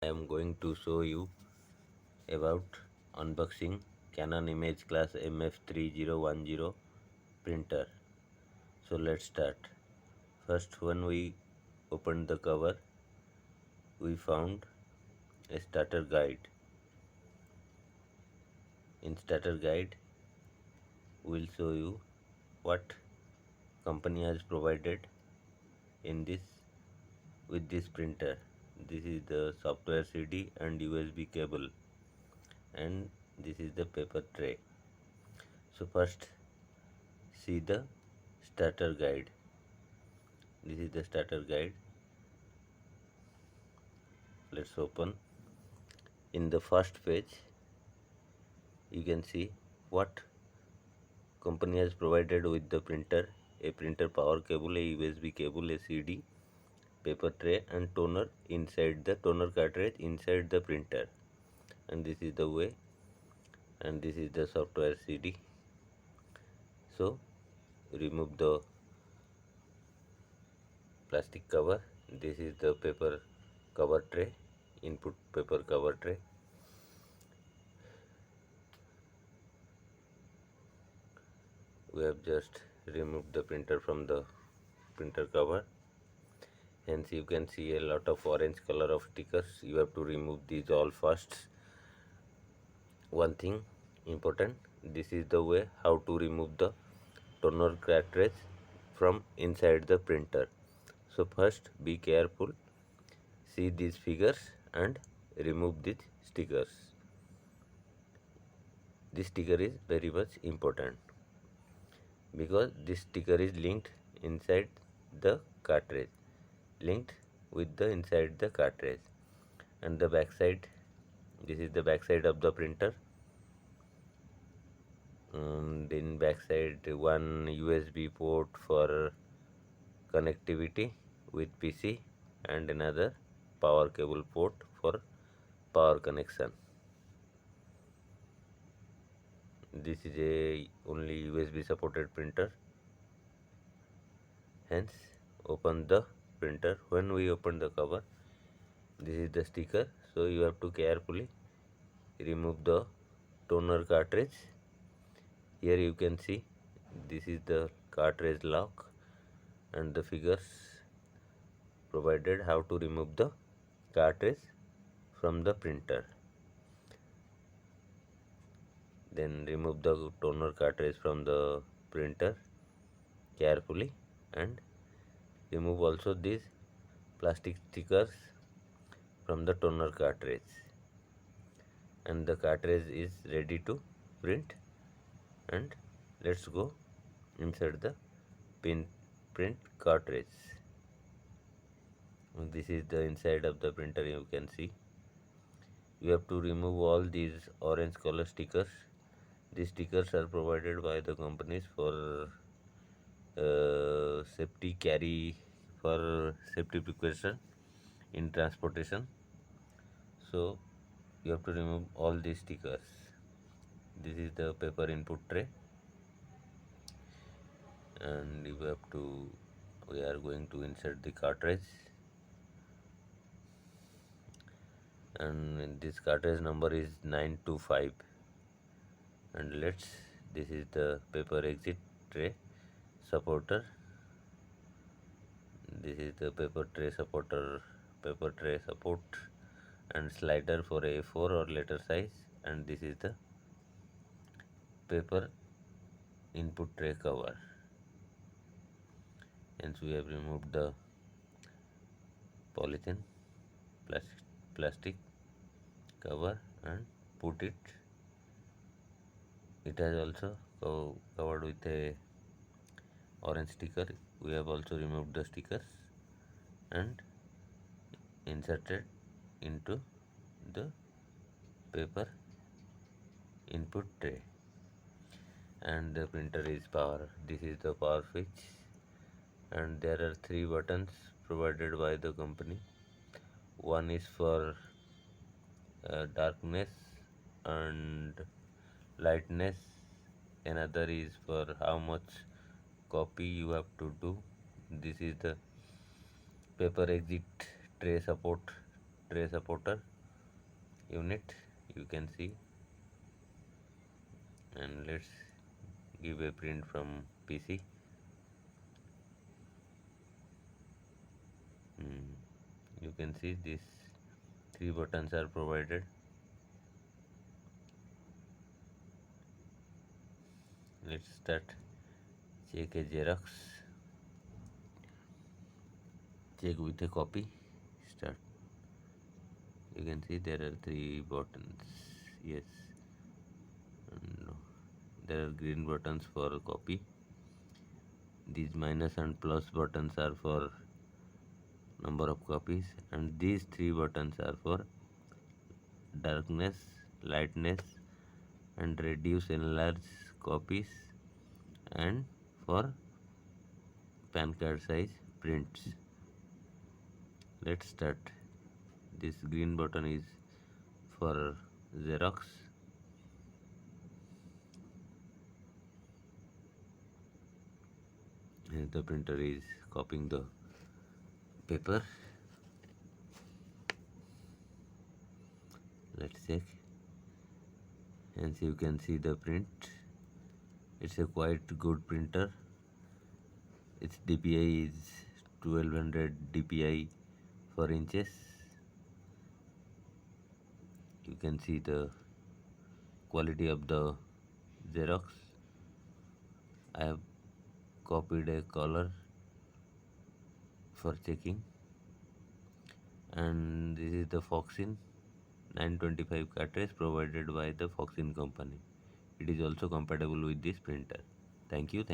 I am going to show you about unboxing Canon image class MF3010 printer. So let's start. First, when we opened the cover, we found a starter guide. In starter guide, we'll show you what company has provided in this with this printer. This is the software CD and USB cable, and this is the paper tray. So first, see the starter guide. This is the starter guide. Let's open. In the first page, you can see what company has provided with the printer: a printer power cable, a USB cable, a CD, paper tray, and toner inside the toner cartridge inside the printer. And this is the way, and this is the software CD. So remove the plastic cover. This is the paper cover tray, input paper cover tray. We have just removed the printer from the printer cover. Hence you can see a lot of orange color of stickers. You have to remove these all first. One thing important, this is the way how to remove the toner cartridge from inside the printer. So first be careful, see these figures and remove these stickers. This sticker is very much important because this sticker is linked inside the cartridge, linked with the inside the cartridge. And the back side, this is the back side of the printer. In back side, one USB port for connectivity with PC and another power cable port for power connection. This is a only USB supported printer. Hence open the printer. When we open the cover, this is the sticker, so you have to carefully remove the toner cartridge. Here you can see this is the cartridge lock and the figures provided how to remove the cartridge from the printer. Then remove the toner cartridge from the printer carefully and remove also these plastic stickers from the toner cartridge, and the cartridge is ready to print. And let's go inside the print cartridge. This is the inside of the printer. You can see you have to remove all these orange color stickers. These stickers are provided by the companies for safety carry, for safety precaution in transportation. So you have to remove all these stickers. This is the paper input tray, and you have to, we are going to insert the cartridge, and this cartridge number is 925. And let's, this is the paper exit tray supporter. This is the paper tray supporter, paper tray support and slider for A4 or letter size. And this is the paper input tray cover. Hence we have removed the polythene plastic cover and put it. It has also covered with a orange sticker. We have also removed the stickers and inserted into the paper input tray. And the printer is power. This is the power switch, and there are 3 buttons provided by the company. One is for darkness and lightness, another is for how much copy you have to do. This is the paper exit tray supporter, unit, you can see. And let's give a print from PC. You can see these three buttons are provided. Let's start. Check a Xerox. Check with a copy. Start. You can see there are three buttons. Yes. And there are green buttons for copy. These minus and plus buttons are for number of copies, and these three buttons are for darkness, lightness, and reduce enlarge copies, and for pan card size prints. Let's start. This green button is for Xerox. And the printer is copying the paper. Let's check, and so you can see the print. It's a quite good printer. Its DPI is 1200 DPI 4 inches. You can see the quality of the Xerox. I have copied a color for checking, and this is the Foxin 925 cartridge provided by the Foxin company. It is also compatible with this printer. Thank you.